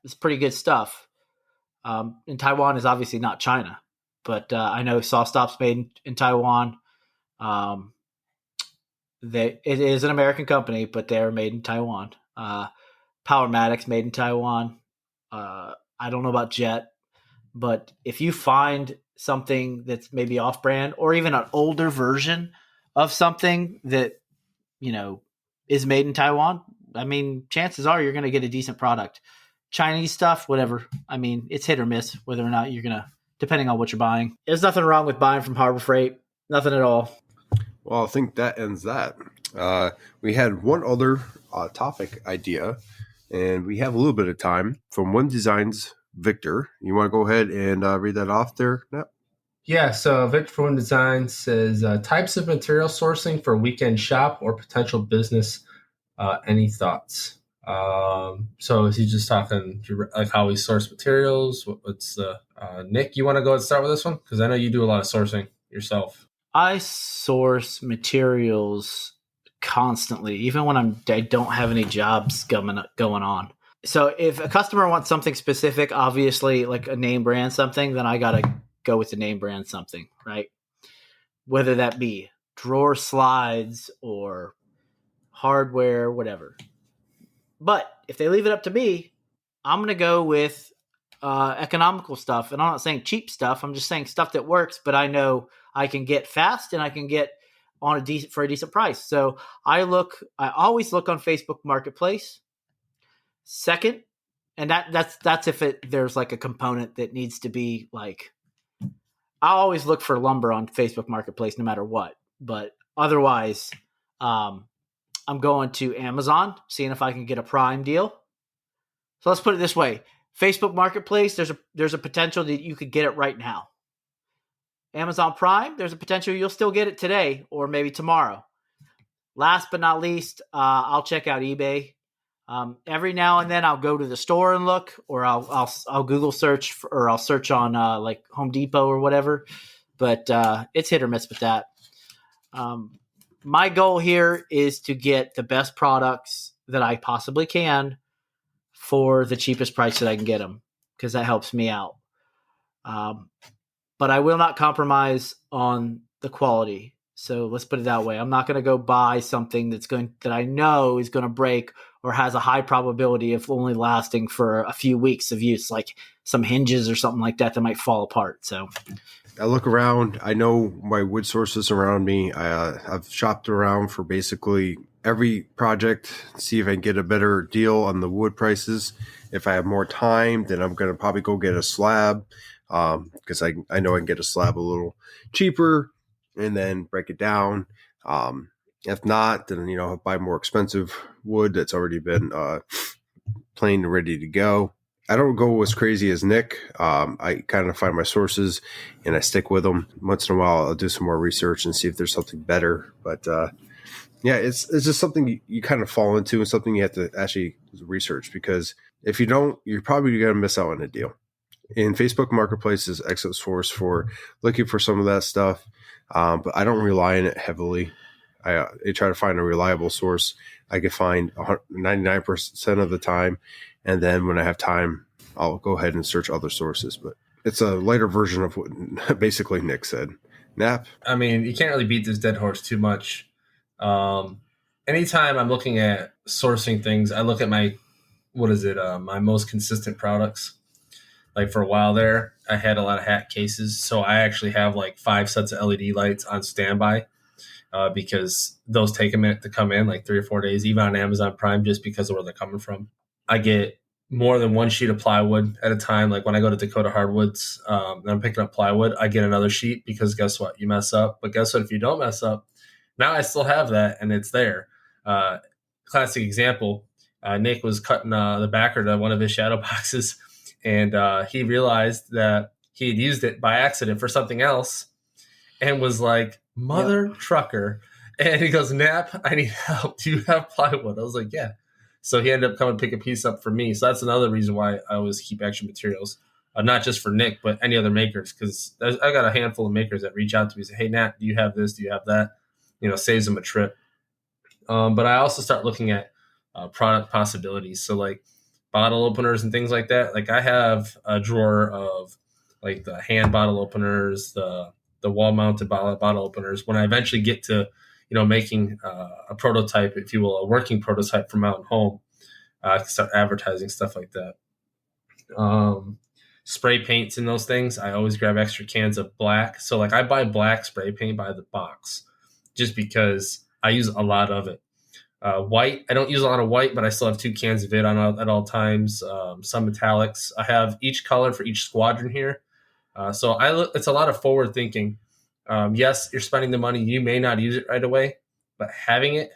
is pretty good stuff. And Taiwan is obviously not China, but I know Sawdust made in Taiwan. It is an American company, but they're made in Taiwan. Powermatic's made in Taiwan. I don't know about Jet, but if you find something that's maybe off-brand or even an older version of something that, is made in Taiwan, chances are you're going to get a decent product. Chinese stuff, whatever. It's hit or miss whether or not you're going to, depending on what you're buying. There's nothing wrong with buying from Harbor Freight. Nothing at all. Well, I think that ends that. We had one other topic idea, and we have a little bit of time from One Designs Victor. You want to go ahead and read that off there, Nat? Yeah, so Victor from One Design says, types of material sourcing for weekend shop or potential business. Any thoughts? So is he just talking like how we source materials? What's the Nick, you want to go and start with this one? Because I know you do a lot of sourcing yourself. I source materials constantly, even when I don't have any jobs going on. So if a customer wants something specific, obviously like a name brand something, then I got to go with the name brand something, right? Whether that be drawer slides or hardware, whatever. But if they leave it up to me, I'm going to go with economical stuff. And I'm not saying cheap stuff. I'm just saying stuff that works, but I know I can get fast and I can get on for a decent price. So I always look on Facebook Marketplace. Second, and that's if there's like a component that needs to be like, I always look for lumber on Facebook Marketplace no matter what. But otherwise, I'm going to Amazon, seeing if I can get a Prime deal. So let's put it this way. Facebook Marketplace, there's a potential that you could get it right now. Amazon Prime, there's a potential you'll still get it today or maybe tomorrow. Last but not least, I'll check out eBay. Every now and then I'll go to the store and look, or I'll Google search or I'll search on like Home Depot or whatever. But it's hit or miss with that. My goal here is to get the best products that I possibly can for the cheapest price that I can get them, because that helps me out. But I will not compromise on the quality. So let's put it that way. I'm not going to go buy something that I know is going to break or has a high probability of only lasting for a few weeks of use, like some hinges or something like that might fall apart. So I look around. I know my wood sources around me. I've shopped around for basically every project, see if I can get a better deal on the wood prices. If I have more time, then I'm going to probably go get a slab, because I know I can get a slab a little cheaper and then break it down. If not, then, I'll buy more expensive wood that's already been planed and ready to go. I don't go as crazy as Nick. I kind of find my sources and I stick with them. Once in a while, I'll do some more research and see if there's something better. But yeah, it's just something you kind of fall into and something you have to actually research, because if you don't, you're probably going to miss out on a deal. And Facebook Marketplace is an excellent source for looking for some of that stuff. But I don't rely on it heavily. I try to find a reliable source I can find 99% of the time. And then when I have time, I'll go ahead and search other sources. But it's a lighter version of what basically Nick said. Nap? I mean, you can't really beat this dead horse too much. Anytime I'm looking at sourcing things, I look at my most consistent products. Like for a while there, I had a lot of hat cases. So I actually have like 5 sets of LED lights on standby, because those take a minute to come in, like 3 or 4 days, even on Amazon Prime, just because of where they're coming from. I get more than one sheet of plywood at a time. Like when I go to Dakota Hardwoods, and I'm picking up plywood, I get another sheet, because guess what? You mess up. But guess what? If you don't mess up, now I still have that and it's there. Classic example, Nick was cutting the backer to one of his shadow boxes, and he realized that he had used it by accident for something else and was like, mother trucker. And he goes, Nap, I need help. Do you have plywood? I was like, yeah. So he ended up coming to pick a piece up for me. So that's another reason why I always keep extra materials, not just for Nick, but any other makers. Because I got a handful of makers that reach out to me and say, hey, Nat, do you have this? Do you have that? Saves them a trip. But I also start looking at product possibilities. So like bottle openers and things like that. Like I have a drawer of like the hand bottle openers, the wall mounted bottle openers. When I eventually get to making a prototype, if you will, a working prototype for Mountain Home, I can start advertising stuff like that. Spray paints and those things, I always grab extra cans of black. So like I buy black spray paint by the box just because I use a lot of it. White, I don't use a lot of white, but I still have 2 cans of it at all times. Some metallics. I have each color for each squadron here. So it's a lot of forward thinking. Yes, you're spending the money. You may not use it right away, but having it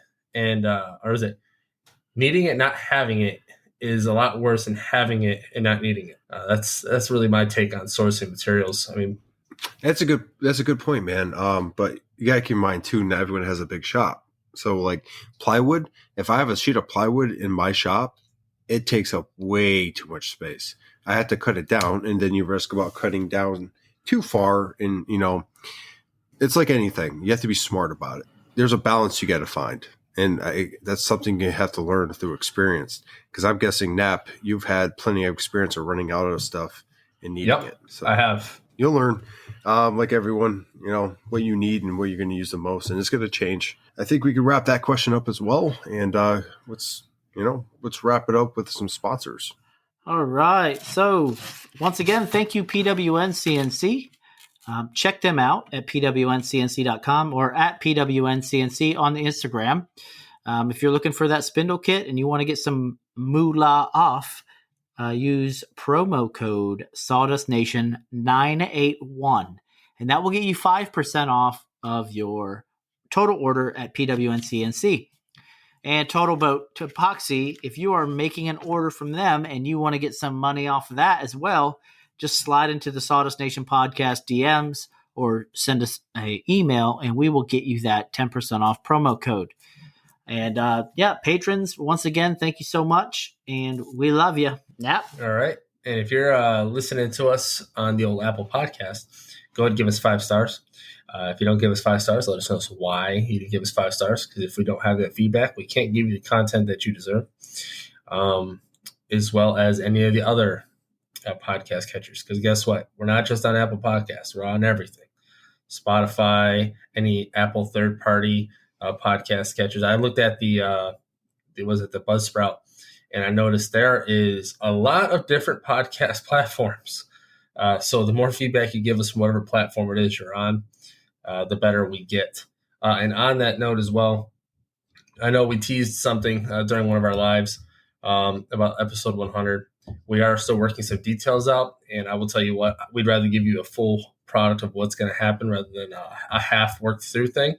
needing it, not having it is a lot worse than having it and not needing it. That's really my take on sourcing materials. I mean, that's a good point, man. But you gotta keep in mind too, not everyone has a big shop. So like plywood, if I have a sheet of plywood in my shop, it takes up way too much space. I have to cut it down, and then you risk about cutting down too far. And it's like anything. You have to be smart about it. There's a balance you got to find. And that's something you have to learn through experience. Because I'm guessing, Nap, you've had plenty of experience of running out of stuff and needing it. So I have. You'll learn, like everyone, what you need and what you're going to use the most. And it's going to change. I think we could wrap that question up as well. And let's wrap it up with some sponsors. All right. So once again, thank you, PWN CNC. Check them out at pwncnc.com or at pwncnc on the Instagram. If you're looking for that spindle kit and you want to get some moolah off, use promo code Sawdust Nation 981, and that will get you 5% off of your total order at PWNCNC. And Totalboat Epoxy, if you are making an order from them and you want to get some money off of that as well, just slide into the Sawdust Nation Podcast DMs or send us an email, and we will get you that 10% off promo code. And patrons, once again, thank you so much, and we love you. Nap. All right. And if you're listening to us on the old Apple Podcast, go ahead and give us 5 stars. If you don't give us 5 stars, let us know why you didn't give us 5 stars, because if we don't have that feedback, we can't give you the content that you deserve, as well as any of the other podcast catchers. Because guess what? We're not just on Apple Podcasts. We're on everything. Spotify, any Apple third-party podcast catchers. I looked at the Buzzsprout, and I noticed there is a lot of different podcast platforms. So the more feedback you give us from whatever platform it is you're on, the better we get. And on that note as well, I know we teased something during one of our lives about episode 100. We are still working some details out, and I will tell you what, we'd rather give you a full product of what's going to happen rather than a half worked through thing.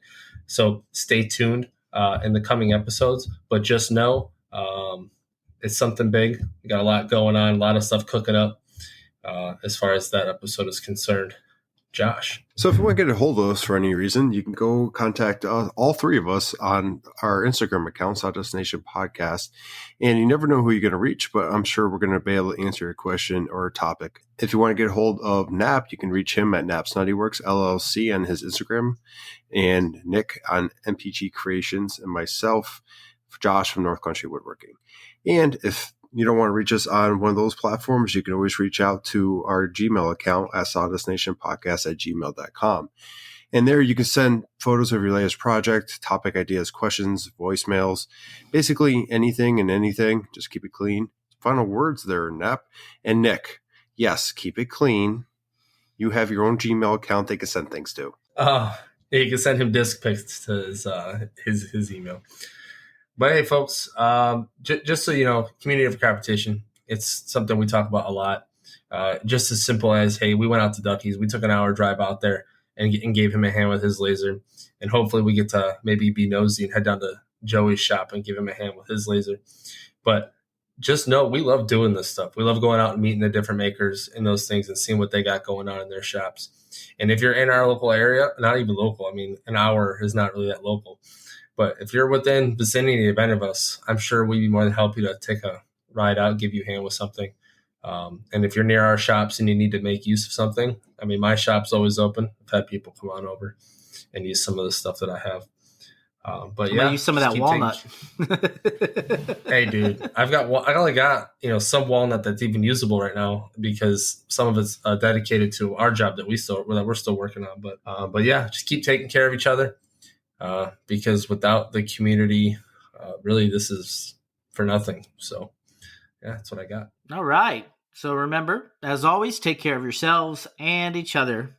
So stay tuned in the coming episodes, but just know it's something big. We got a lot going on, a lot of stuff cooking up as far as that episode is concerned. Josh. So if you want to get a hold of us for any reason, you can go contact all 3 of us on our Instagram account, Sawdust Nation Podcast. And you never know who you're going to reach, but I'm sure we're going to be able to answer your question or a topic. If you want to get a hold of Nap, you can reach him at Nap's Nutty Works LLC on his Instagram, and Nick on MPG Creations, and myself, Josh from North Country Woodworking. And if you don't want to reach us on one of those platforms, you can always reach out to our Gmail account at sawdustnationpodcast@gmail.com. And there you can send photos of your latest project, topic ideas, questions, voicemails, basically anything and anything. Just keep it clean. Final words there, Nap. And Nick, yes, keep it clean. You have your own Gmail account they can send things to. You can send him disc pics to his email. But hey, folks, just so you know, community of competition, it's something we talk about a lot. Just as simple as, hey, we went out to Ducky's. We took an hour drive out there and gave him a hand with his laser. And hopefully we get to maybe be nosy and head down to Joey's shop and give him a hand with his laser. But just know we love doing this stuff. We love going out and meeting the different makers and those things and seeing what they got going on in their shops. And if you're in our local area, not even local, I mean, an hour is not really that local. But if you're within vicinity of any of us, I'm sure we'd be more than happy to take a ride out, give you a hand with something. And if you're near our shops and you need to make use of something, I mean, my shop's always open. I've had people come on over and use some of the stuff that I have. But yeah, use some of that walnut. Hey, dude, I only got some walnut that's even usable right now because some of it's dedicated to our job that we're still working on. But yeah, just keep taking care of each other. Because without the community, really, this is for nothing. So, yeah, that's what I got. All right. So remember, as always, take care of yourselves and each other.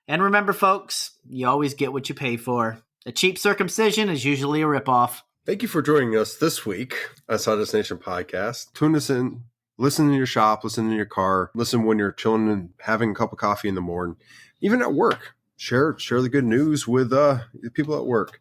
And remember, folks, you always get what you pay for. A cheap circumcision is usually a ripoff. Thank you for joining us this week on Sawdust Nation Podcast. Tune us in. Listen in your shop. Listen in your car. Listen when you're chilling and having a cup of coffee in the morning. Even at work. Share the good news with the people at work.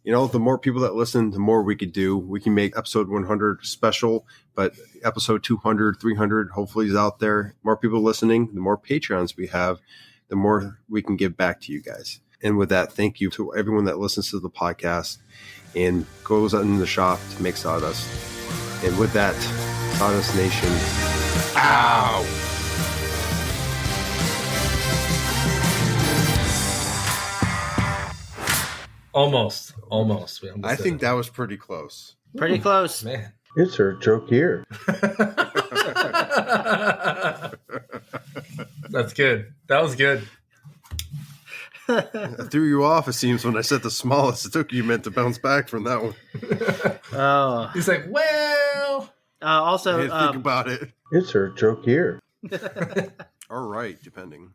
The more people that listen, the more we could do. We can make episode 100 special, but episode 200, 300 hopefully is out there. More people listening, the more Patreons we have, the more we can give back to you guys. And with that, thank you to everyone that listens to the podcast and goes out in the shop to make sawdust. And with that, Sawdust Nation, ow! Almost. We almost I did think it. that was pretty close. Pretty close. Man. Insert joke here. That's good. That was good. I threw you off, it seems, when I said the smallest it took you meant to bounce back from that one. Oh. He's like, well. Also, I had to think about it. Insert joke here. All right, depending.